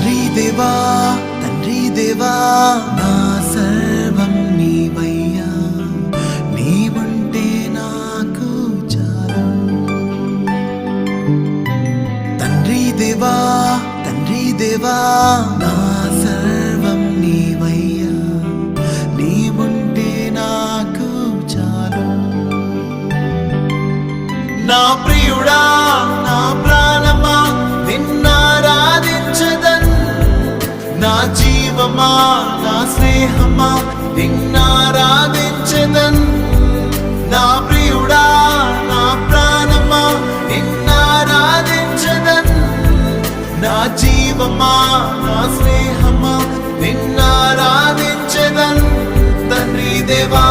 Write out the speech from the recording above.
తండ్రి దేవా నా సర్వం నీవయ్యా, నీవుంటే నాకు చాలు. తండ్రి దేవా నా సర్వం నీవయ్యా, నీవుంటే నాకు చాలు. నా ప్రియుడా నా ప్రాణమా నిన్నారాధించదన్, నా జీవమా నా స్నేహమా నిన్నారాధించదన్. నా ప్రియుడా నా ప్రాణమా నిన్నారాధించదన్, నా జీవమా నా స్నేహమా నిన్నారాధించదన్. తండ్రి దేవా